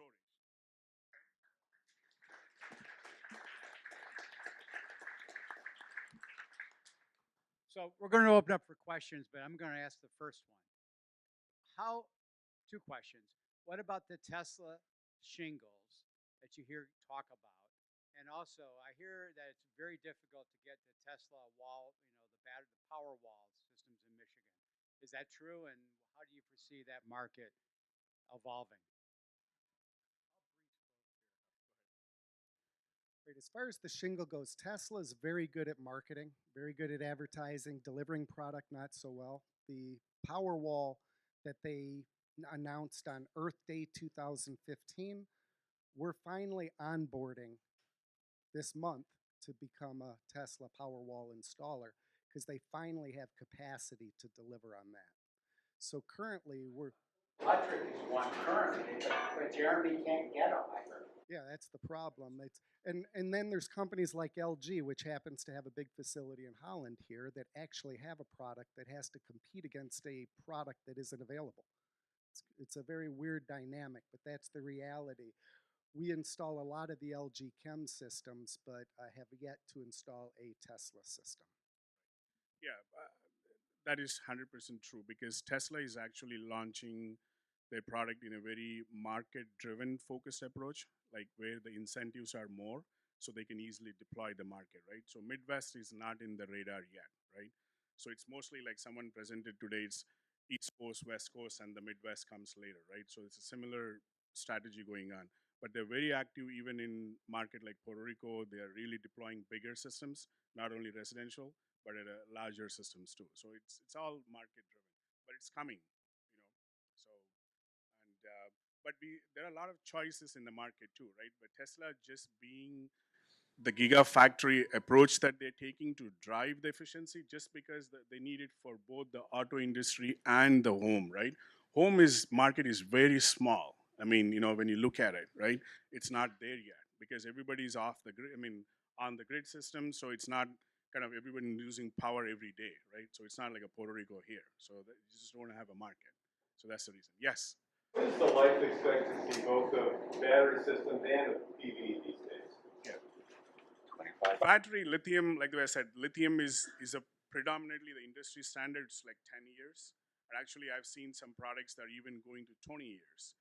storage. So we're going to open up for questions, but I'm going to ask the first one. Two questions. What about the Tesla shingles that you hear talk about? And also, I hear that it's very difficult to get the Tesla wall, the power wall systems in Michigan. Is that true? And how do you foresee that market evolving? Right, as far as the shingle goes, Tesla is very good at marketing, very good at advertising, delivering product not so well. The Powerwall that they announced on Earth Day 2015, we're finally onboarding this month to become a Tesla Powerwall installer because they finally have capacity to deliver on that. So currently we're... Electric is one currently, but Jeremy can't get them, I heard. Yeah, that's the problem. And then there's companies like LG, which happens to have a big facility in Holland here, that actually have a product that has to compete against a product that isn't available. It's a very weird dynamic, but that's the reality. We install a lot of the LG Chem systems, but have yet to install a Tesla system. Yeah, that is 100% true because Tesla is actually launching their product in a very market-driven focused approach, like where the incentives are more, so they can easily deploy the market, right? So Midwest is not in the radar yet, right? So it's mostly like someone presented today, it's East Coast, West Coast, and the Midwest comes later, right? So it's a similar strategy going on. But they're very active even in market like Puerto Rico. They are really deploying bigger systems, not only residential, but at larger systems too. So it's all market driven, but it's coming, you know. So and but there are a lot of choices in the market too, right? But Tesla just being the gigafactory approach that they're taking to drive the efficiency, just because they need it for both the auto industry and the home, right? Home is market is very small. I mean, when you look at it, right, it's not there yet because everybody's off the grid. I mean, on the grid system, so it's not kind of everybody using power every day, right? So it's not like a Puerto Rico here. So you just don't have a market. So that's the reason. Yes. What is the life expectancy both of battery systems and of PV these days? Yeah. Battery, lithium, like I said, lithium is a predominantly the industry standards like 10 years. And actually, I've seen some products that are even going to 20 years,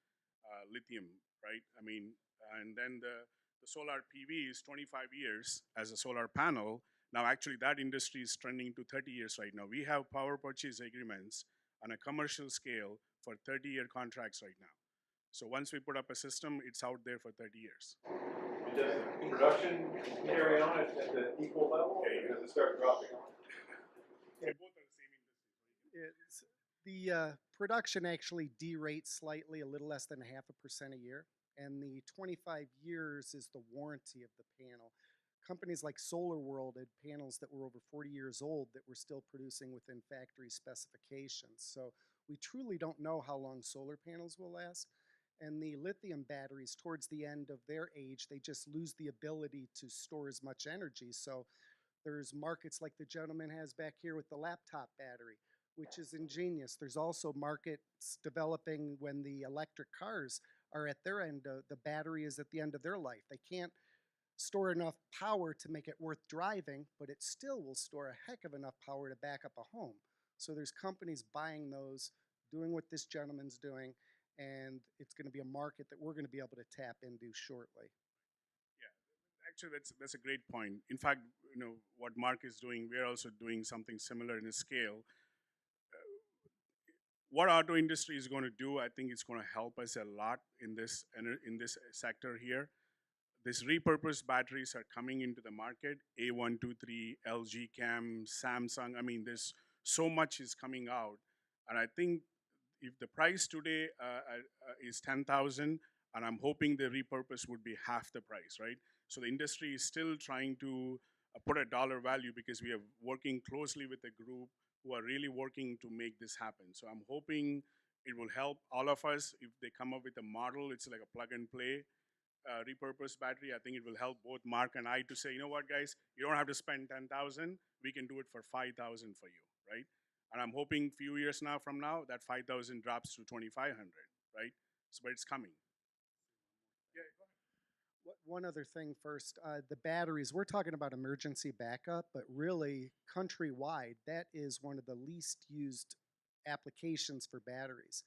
lithium, right? I mean, and then the solar PV is 25 years as a solar panel. Now, actually, that industry is trending to 30 years right now. We have power purchase agreements on a commercial scale for 30-year contracts right now. So once we put up a system, it's out there for 30 years. Does the production carry on at the equal level, or does it start dropping off? They both are the same industry. The production actually derates slightly, a little less than 0.5% a year, and the 25 years is the warranty of the panel. Companies like Solar World had panels that were over 40 years old that were still producing within factory specifications. So we truly don't know how long solar panels will last. And the lithium batteries, towards the end of their age, they just lose the ability to store as much energy. So there's markets like the gentleman has back here with the laptop battery, which is ingenious. There's also markets developing when the electric cars are at their end, the battery is at the end of their life. They can't store enough power to make it worth driving, but it still will store a heck of enough power to back up a home. So there's companies buying those, doing what this gentleman's doing, and it's going to be a market that we're going to be able to tap into shortly. Yeah, actually, that's a great point. In fact, what Mark is doing, we're also doing something similar in a scale. What auto industry is going to do, I think it's going to help us a lot in this sector here. These repurposed batteries are coming into the market. A123, LG Chem, Samsung. I mean, there's so much is coming out, and I think if the price today is 10,000, and I'm hoping the repurpose would be half the price, right? So the industry is still trying to put a dollar value because we are working closely with a group who are really working to make this happen. So I'm hoping it will help all of us if they come up with a model. It's like a plug and play repurposed battery. I think it will help both Mark and I to say, you know what, guys, you don't have to spend 10,000. We can do it for 5,000 for you, right? And I'm hoping a few years from now, that 5,000 drops to 2,500, right? So, but it's coming. One other thing first, the batteries, we're talking about emergency backup, but really countrywide, that is one of the least used applications for batteries.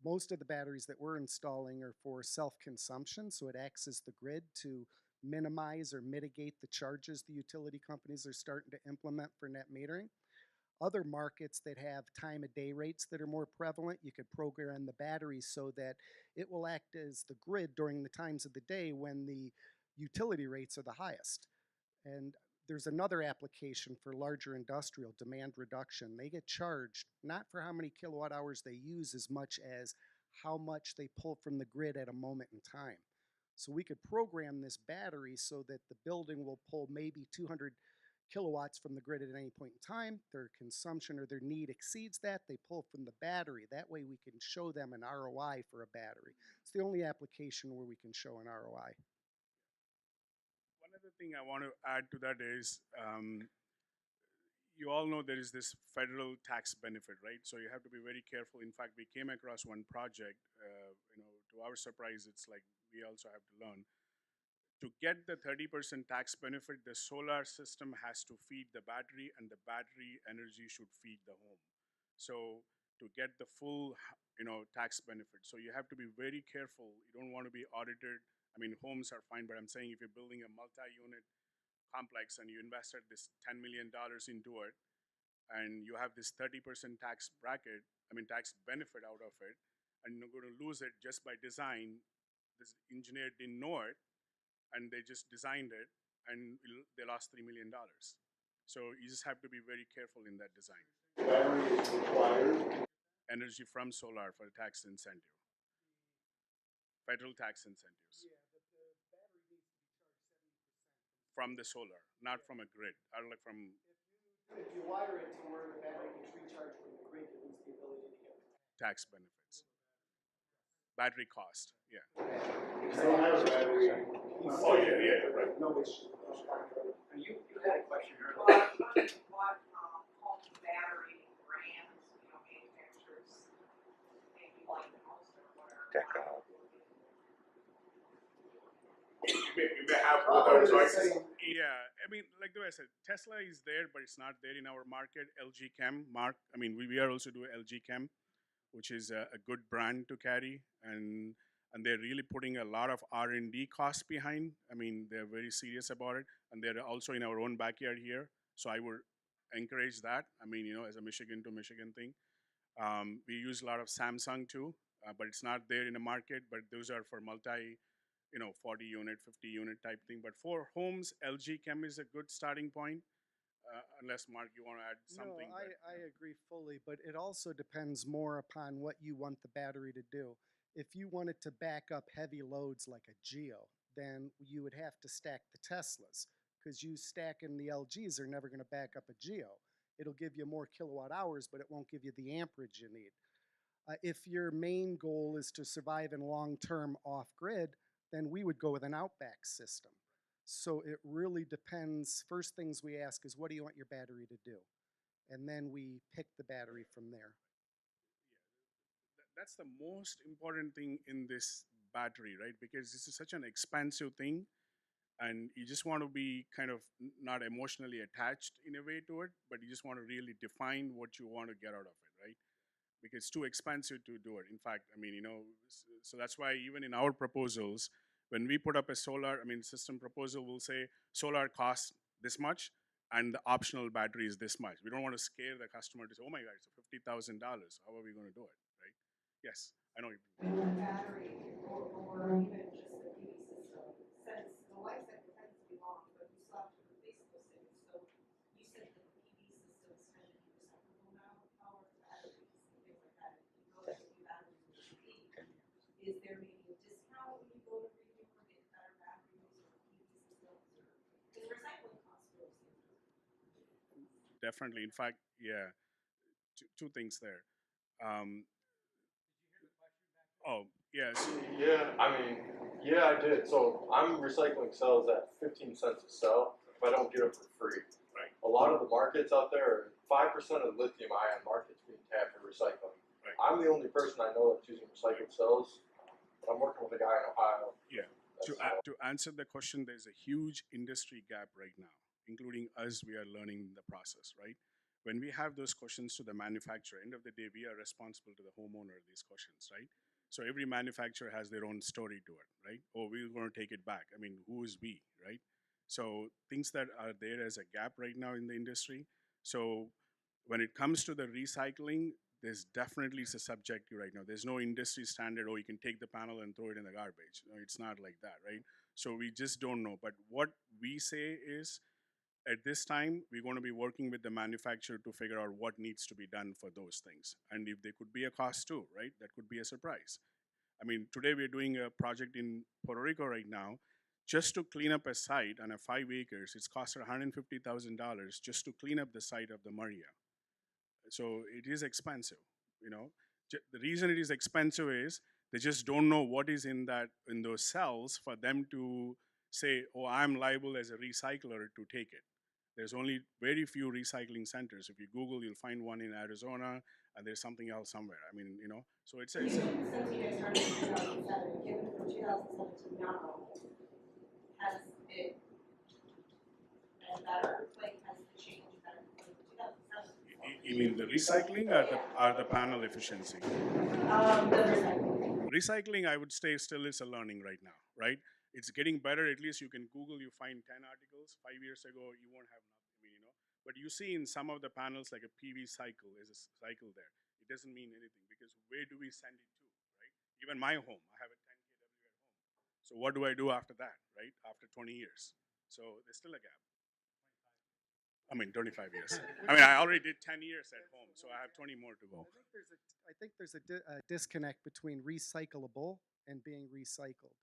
Most of the batteries that we're installing are for self-consumption, so it acts as the grid to minimize or mitigate the charges the utility companies are starting to implement for net metering. Other markets that have time of day rates that are more prevalent, you could program the batteries so that it will act as the grid during the times of the day when the utility rates are the highest. And there's another application for larger industrial demand reduction. They get charged not for how many kilowatt hours they use as much as how much they pull from the grid at a moment in time. So we could program this battery so that the building will pull maybe 200 kilowatts from the grid at any point in time. Their consumption or their need exceeds that, they pull from the battery. That way we can show them an ROI for a battery. It's the only application where we can show an ROI. One other thing I want to add to that is, you all know there is this federal tax benefit, right? So you have to be very careful. In fact, we came across one project, to our surprise, it's like we also have to learn. To get the 30% tax benefit, the solar system has to feed the battery, and the battery energy should feed the home. So to get the full, tax benefit, so you have to be very careful. You don't want to be audited. I mean, homes are fine, but I'm saying if you're building a multi-unit complex and you invested this $10 million into it, and you have this 30% tax tax benefit out of it, and you're going to lose it just by design. This engineer didn't know it, and they just designed it, and they lost $3 million. So you just have to be very careful in that design. Battery is required. Energy from solar for tax incentive, federal tax incentives. Yeah, but the battery needs to be charged 70% from the solar, not from a grid, or like from. If you wire it to where the battery gets recharged from the grid, it needs the ability to get Tax benefits. Battery cost, yeah. They don't have a battery. Oh, yeah, right. No, it's You had a question earlier. What home battery brands, manufacturers, maybe like the most or what are. You may have other choices. Yeah, like the way I said, Tesla is there, but it's not there in our market. LG Chem, we are also doing LG Chem, which is a good brand to carry, and they're really putting a lot of R&D costs behind. They're very serious about it, and they're also in our own backyard here. So I would encourage that. As a Michigan to Michigan thing. We use a lot of Samsung too, but it's not there in the market. But those are for multi, 40 unit, 50 unit type thing. But for homes, LG Chem is a good starting point. Unless, Mark, you want to add something. No, I agree fully, but it also depends more upon what you want the battery to do. If you want it to back up heavy loads like a Geo, then you would have to stack the Teslas, because you stacking the LGs are never going to back up a Geo. It'll give you more kilowatt hours, but it won't give you the amperage you need. If your main goal is to survive in long-term off-grid, then we would go with an outback system. So it really depends. First things we ask is, what do you want your battery to do? And then we pick the battery from there. That's the most important thing in this battery, right? Because this is such an expensive thing, and you just want to be kind of not emotionally attached in a way to it, but you just want to really define what you want to get out of it, right? Because it's too expensive to do it. In fact, so that's why even in our proposals, when we put up a solar, system proposal, will say solar costs this much and the optional battery is this much. We don't want to scare the customer to say, oh my God, it's $50,000. How are we going to do it, right? Yes, I know. The battery or even just the PV system, since the life cycle tends to be long, but you still have to replace those things. So you said that the PV systems tend to be recyclable now. How are the batteries and things like that? If you go to new batteries with PV, is there maybe a discount when you go to renew or get better batteries or PV systems? Because recycling costs are Definitely. In fact, yeah, two things there. Oh, yes. Yeah, I did. So I'm recycling cells at 15 cents a cell if I don't get them for free. Right. A lot of the markets out there, 5% of the lithium ion market's being tapped for recycling. Right. I'm the only person I know that's using recycled cells. But I'm working with a guy in Ohio. Yeah. To answer the question, there's a huge industry gap right now, including us. We are learning the process, right? When we have those questions to the manufacturer, end of the day, we are responsible to the homeowner these questions, right? So every manufacturer has their own story to it, right? Oh, we're going to take it back. I mean, who is we, right? So things that are there as a gap right now in the industry. So when it comes to the recycling, there's definitely a subject right now. There's no industry standard, oh, you can take the panel and throw it in the garbage. No, it's not like that, right? So we just don't know. But what we say is, at this time, we're going to be working with the manufacturer to figure out what needs to be done for those things. And if there could be a cost too, right? That could be a surprise. I mean, today we're doing a project in Puerto Rico right now. Just to clean up a site on a 5 acres, it's costed $150,000 just to clean up the site of the Maria. So it is expensive, you know. The reason it is expensive is they just don't know what is in those cells for them to say, oh, I'm liable as a recycler to take it. There's only very few recycling centers. If you Google, you'll find one in Arizona, and there's something else somewhere. I mean, you know, so it's Since you guys started in 2007, given from 2007 to now, has it been better? Like, has the change been from 2007? you mean the recycling or the panel efficiency? The recycling. Recycling, I would say, still is a learning right now, right? It's getting better. At least you can Google, you find 10 articles. 5 years ago, you won't have nothing, I mean, you know. But you see in some of the panels, like a PV cycle, is a cycle there. It doesn't mean anything because where do we send it to, right? Even my home, I have a 10 kW at home. So what do I do after that, right? After 20 years. So there's still a gap. I mean, 25 years. I mean, I already did 10 years at home, so I have 20 more to go. I think there's a disconnect between recyclable and being recycled.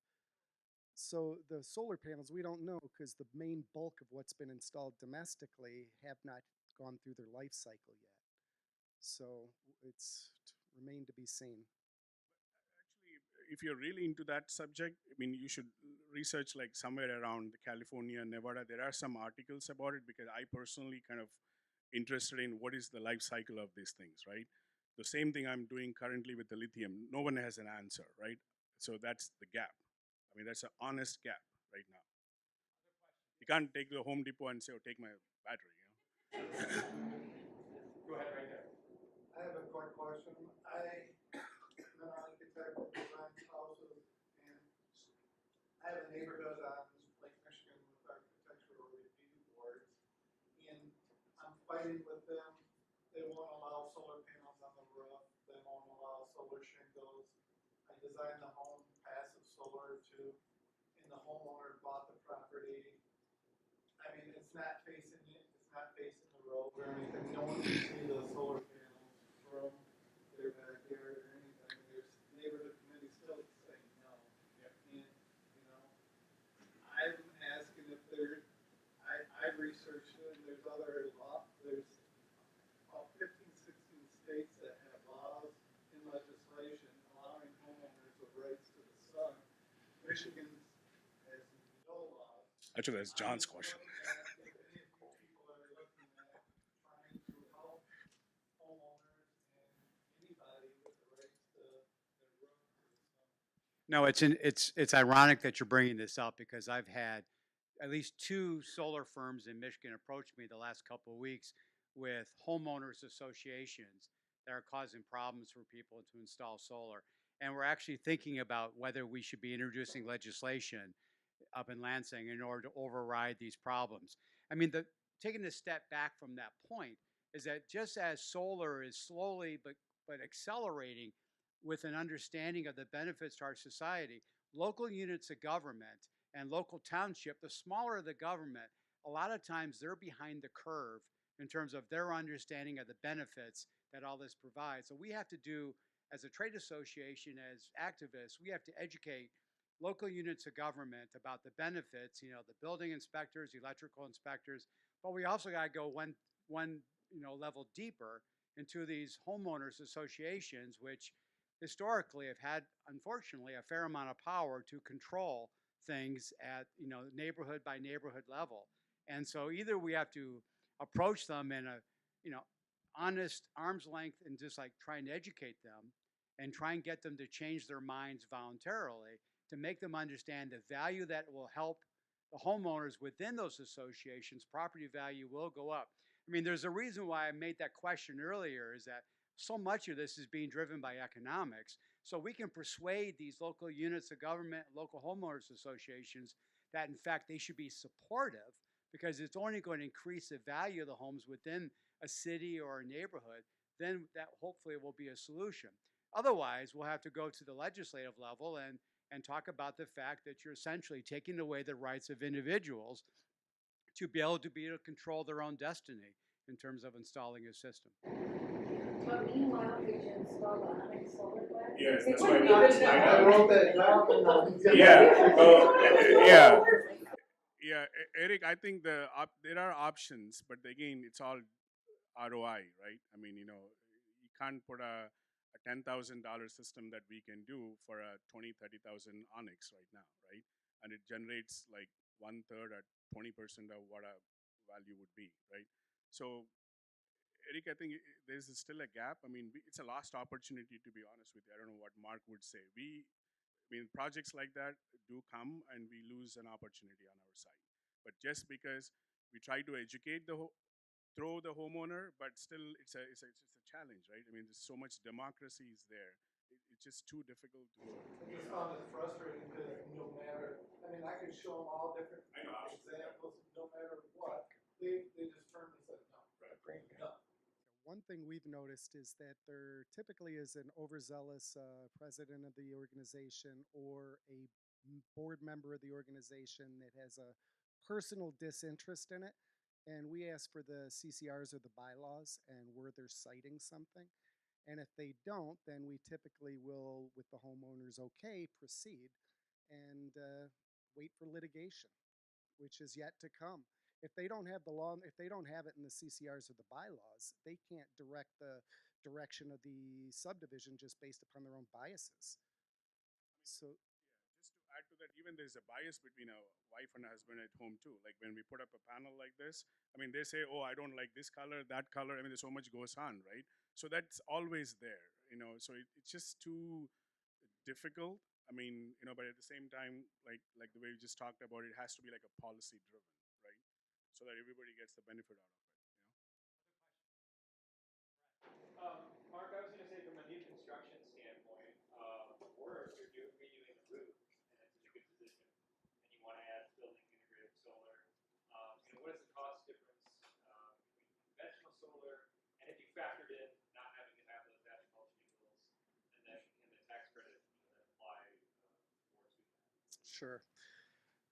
So the solar panels, we don't know because the main bulk of what's been installed domestically have not gone through their life cycle yet. So it's remained to be seen. Actually, if you're really into that subject, I mean, you should research like somewhere around California, Nevada. There are some articles about it because I personally kind of interested in what is the life cycle of these things, right? The same thing I'm doing currently with the lithium. No one has an answer, right? So that's the gap. I mean, that's an honest gap right now. You can't take the Home Depot and say, oh, take my battery, you know? Go ahead right there. I have a quick question. I'm an architect who designs houses, and I have a neighborhood on Lake Michigan with architectural review boards, and I'm fighting with them. They won't allow solar panels on the roof. They won't allow solar shingles. I designed the home passive solar too, and the homeowner bought the property. I mean, it's not facing the road or anything. No one can see the solar panels from their backyard or anything. There's neighborhood committee still saying no. Yeah. And, you know, I'm asking if I've researched it, and there's other there's about 15, 16 states that have laws and legislation allowing homeowners the rights to the sun. Michigan has no laws. Actually, that's John's question. No, it's ironic that you're bringing this up because I've had at least 2 solar firms in Michigan approach me the last couple of weeks with homeowners associations that are causing problems for people to install solar. And we're actually thinking about whether we should be introducing legislation up in Lansing in order to override these problems. I mean, taking a step back from that point is that just as solar is slowly but accelerating with an understanding of the benefits to our society, local units of government and local township, the smaller the government, a lot of times they're behind the curve in terms of their understanding of the benefits that all this provides. So we have to do, as a trade association, as activists, we have to educate local units of government about the benefits, you know, the building inspectors, the electrical inspectors, but we also got to go one level deeper into these homeowners associations, which historically have had, unfortunately, a fair amount of power to control things at, you know, neighborhood by neighborhood level. And so either we have to approach them in a, you know, honest arm's length and just like trying to educate them, and try and get them to change their minds voluntarily to make them understand the value that will help the homeowners within those associations. Property value will go up. I mean, there's a reason why I made that question earlier, is that so much of this is being driven by economics. So we can persuade these local units of government, local homeowners associations, that in fact they should be supportive, because it's only going to increase the value of the homes within a city or a neighborhood. Then that hopefully will be a solution. Otherwise, we'll have to go to the legislative level and talk about the fact that you're essentially taking away the rights of individuals to be able to control their own destiny in terms of installing a system. But meanwhile, we should install the Onyx solar glass. Yes, It that's wouldn't why even I know. wrote that down. Yeah, well, yeah. Yeah, Eric, I think there are options, but again, it's all ROI, right? I mean, you can't put a $10,000 system that we can do for a 30,000 Onyx right now, right? And it generates like 1/3 or 20% of what a value would be, right? So, Eric, I think there's still a gap. I mean, it's a lost opportunity, to be honest with you. I don't know what Mark would say. I mean, projects like that do come, and we lose an opportunity on our side. But just because we try to educate throw the homeowner, but still it's a challenge, right? I mean, there's so much democracy is there. It's just too difficult to. I just found it frustrating because no matter, I mean, I could show them all different I know. examples, no matter what, they just turned and said no. Right. No. One thing we've noticed is that there typically is an overzealous president of the organization or a board member of the organization that has a personal disinterest in it. And we ask for the CCRs or the bylaws and where they're citing something. And if they don't, then we typically will, with the homeowners okay, proceed and wait for litigation, which is yet to come. If they don't have the law, if they don't have it in the CCRs or the bylaws, they can't direct the direction of the subdivision just based upon their own biases. So Just to add to that, even there's a bias between a wife and a husband at home too. Like when we put up a panel like this, I mean, they say, "Oh, I don't like this color, that color." I mean, there's so much goes on, right? So that's always there, So it's just too difficult. I mean, but at the same time, like the way we just talked about, it has to be like a policy driven, right? So that everybody gets the benefit out of it. Mark, I was going to say from a new construction standpoint, or if you're redoing the roof and it's in a good position, and you want to add building integrated solar, what is the cost difference between conventional solar, and if you factored in not having to have those asphalt shingles, and then the tax credit that apply more to that? sure.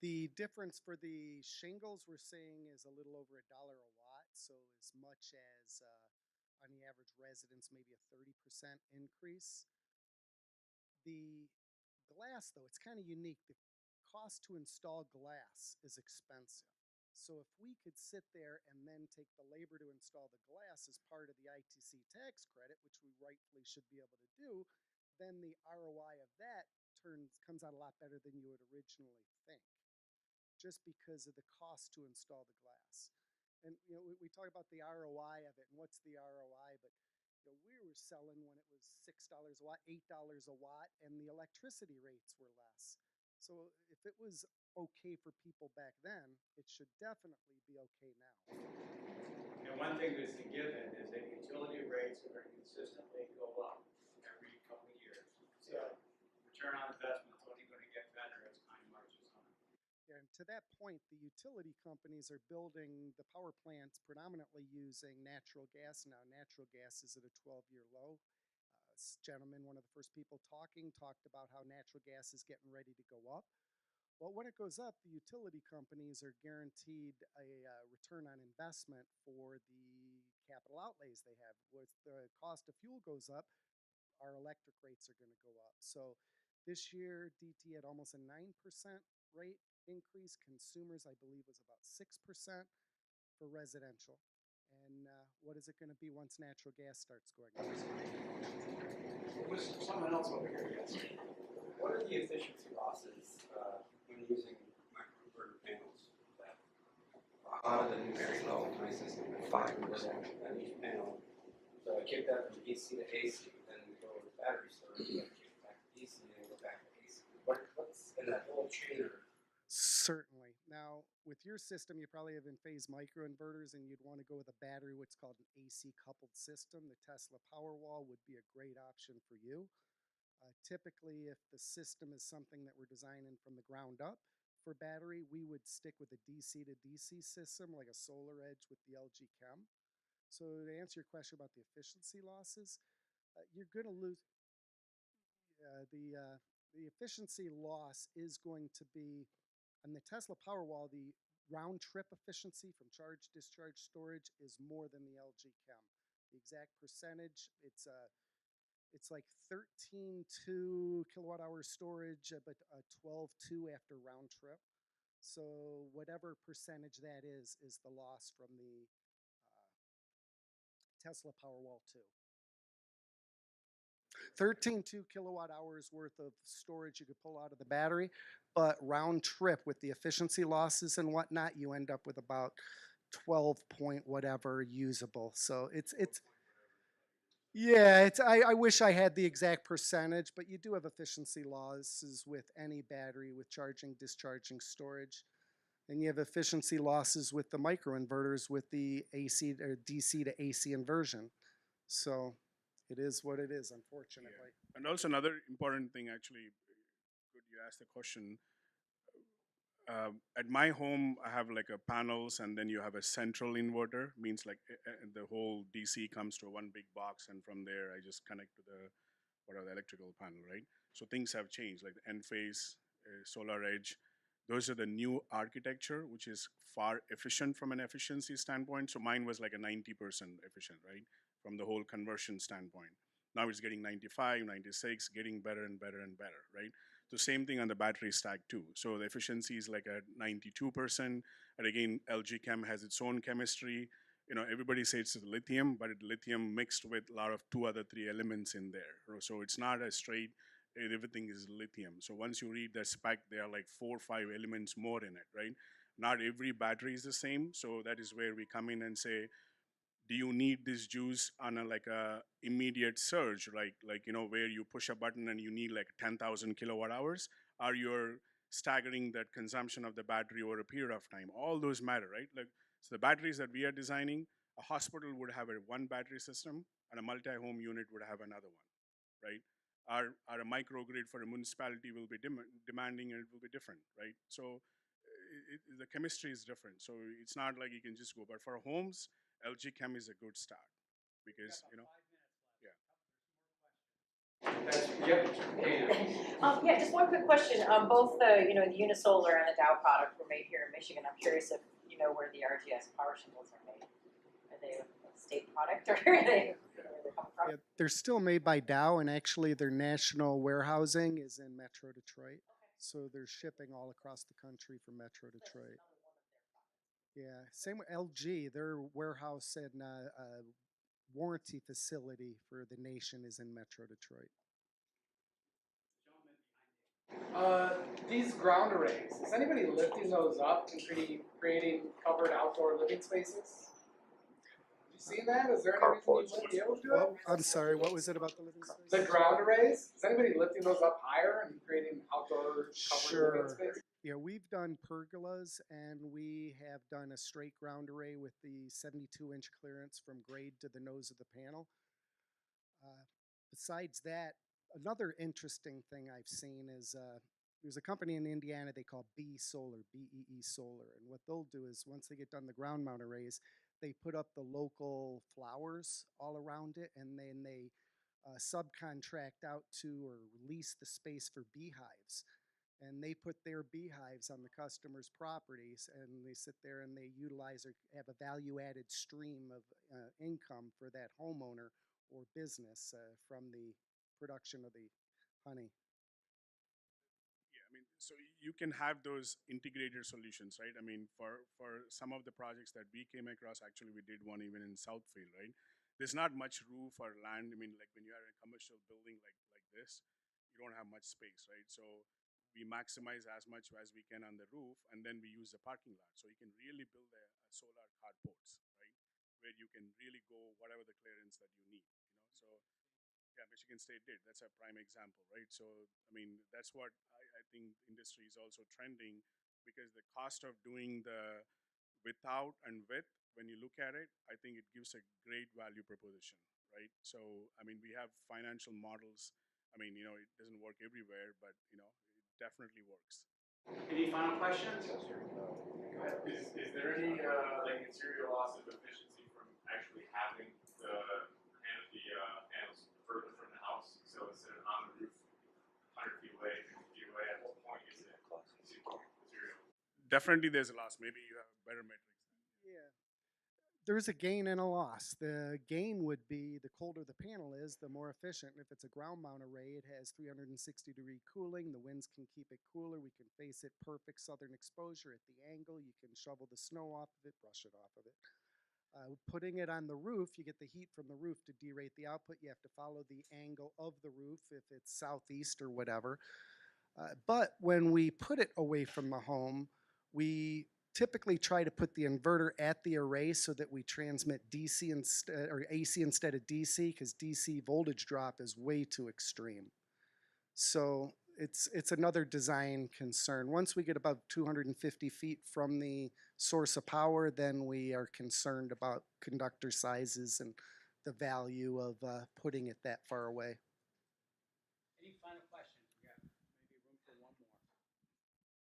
The difference for the shingles we're seeing is a little over $1 a watt. So as much as on the average residence, maybe a 30% increase. The glass, though, it's kind of unique. The cost to install glass is expensive. So if we could sit there and then take the labor to install the glass as part of the ITC tax credit, which we rightfully should be able to do, then the ROI of that comes out a lot better than you would originally think, just because of the cost to install the glass. And we talk about the ROI of it and what's the ROI, but we were selling when it was $6 a watt, $8 a watt, and the electricity rates were less. So if it was okay for people back then, it should definitely be okay now. And one thing that's a given is that utility rates are going to consistently go up every couple of years. So return on investment is only going to get better as time marches on. And to that point, the utility companies are building the power plants predominantly using natural gas now. Natural gas is at a 12-year low. This gentleman, one of the first people talking, talked about how natural gas is getting ready to go up. Well, when it goes up, the utility companies are guaranteed a return on investment for the capital outlays they have. As the cost of fuel goes up, our electric rates are going to go up. So this year, DT had almost a 9% rate increase. Consumers, I believe, was about 6% for residential. And what is it going to be once natural gas starts going up? There was someone else over here yesterday. What are the efficiency losses when using microinverter panels? The new very low, my system, 5% on each panel. So I kick that from DC to AC, then we go with battery storage. change back to DC and then go back to AC? What's in that whole chain of Certainly. Now, with your system, you probably have in-phase microinverters, and you'd want to go with a battery, what's called an AC coupled system. The Tesla Powerwall would be a great option for you. Typically, if the system is something that we're designing from the ground up for battery, we would stick with a DC to DC system, like a Solar Edge with the LG Chem. So to answer your question about the efficiency losses, you're going to lose the efficiency loss is going to be on the Tesla Powerwall. The round trip efficiency from charge discharge storage is more than the LG Chem. The exact percentage, it's like 13.2 kilowatt hour storage, but 12.2 after round trip. So whatever percentage that is the loss from the Tesla Powerwall 2. 13.2 kilowatt hours worth of storage you could pull out of the battery, but round trip with the efficiency losses and whatnot, you end up with about 12 point whatever usable. So yeah, I wish I had the exact percentage, but you do have efficiency losses with any battery with charging, discharging, storage. And you have efficiency losses with the microinverters with the AC or DC to AC inversion. So it is what it is, unfortunately. Yeah. And also another important thing, actually, good you asked the question. At my home, I have like a panels, and then you have a central inverter. Means like the whole DC comes to one big box, and from there I just connect to the electrical panel, right? So things have changed, like the Enphase, Solar Edge. Those are the new architecture, which is far efficient from an efficiency standpoint. So mine was like a 90% efficient, right, from the whole conversion standpoint. Now it's getting 95, 96, getting better and better and better, right? The same thing on the battery stack too. So the efficiency is like at 92%. And again, LG Chem has its own chemistry. You know, everybody says it's lithium, but lithium mixed with a lot of 3 elements in there. So it's not a straight, everything is lithium. So once you read the spec, there are like 4 or 5 elements more in it, right? Not every battery is the same. So that is where we come in and say, do you need this juice on like a immediate surge, like you know, where you push a button and you need like 10,000 kilowatt hours, or you're staggering that consumption of the battery over a period of time? All those matter, right? Like, so the batteries that we are designing, a hospital would have one battery system, and a multi-home unit would have another one, right? Our a microgrid for a municipality will be demanding, and it will be different, right? So the chemistry is different. So it's not like you can just go. But for homes, LG Chem is a good start because, you know, yeah. Yeah, just one quick question. Both the the Unisolar and the Dow product were made here in Michigan. I'm curious if you know where the RGS power shingles are made. Are they a state product or are they? Yeah, they're still made by Dow, and actually their national warehousing is in Metro Detroit. So they're shipping all across the country from Metro Detroit. Yeah, same with LG. Their warehouse and warranty facility for the nation is in Metro Detroit. These ground arrays, is anybody lifting those up and creating covered outdoor living spaces? Have you seen that? Is there any reason you wouldn't be able to do it? I'm sorry, what was it about the living space? The ground arrays, is anybody lifting those up higher and creating outdoor covered living space? Yeah, we've done pergolas, and we have done a straight ground array with the 72-inch clearance from grade to the nose of the panel. Besides that, another interesting thing I've seen is there's a company in Indiana they call BEE Solar, BEE Solar. And what they'll do is once they get done the ground mount arrays, they put up the local flowers all around it, and then they subcontract out to or lease the space for beehives. And they put their beehives on the customer's properties, and they sit there and they utilize or have a value-added stream of income for that homeowner or business from the production of the honey. Yeah, I mean, so you can have those integrated solutions, right? I mean, for some of the projects that we came across, actually we did one even in Southfield, right? There's not much room for land. I mean, like when you are in a commercial building like this, you don't have much space, right? So we maximize as much as we can on the roof, and then we use the parking lot. So you can really build a solar carports, right? Where you can really go whatever the clearance that you need, you know? So Yeah, Michigan State did. That's a prime example, right? So, I mean, that's what I think industry is also trending because the cost of doing the without and with, when you look at it, I think it gives a great value proposition, right? So, I mean, we have financial models. I mean, you know, it doesn't work everywhere, but, you know, it definitely works. Any final questions? Is there any like material loss of efficiency from actually having the panels further from the house? So instead of on the roof, 100 feet away, 50 feet away, at what point is it material? Definitely there's a loss. Maybe you have better metrics. Yeah. There's a gain and a loss. The gain would be the colder the panel is, the more efficient. If it's a ground mount array, it has 360-degree cooling. The winds can keep it cooler. We can face it perfect southern exposure at the angle. You can shovel the snow off of it, brush it off of it. Putting it on the roof, you get the heat from the roof to derate the output. You have to follow the angle of the roof if it's southeast or whatever. But when we put it away from the home, we typically try to put the inverter at the array so that we transmit DC instead or AC instead of DC, because DC voltage drop is way too extreme. So it's another design concern. Once we get above 250 feet from the source of power, then we are concerned about conductor sizes and the value of putting it that far away. Any final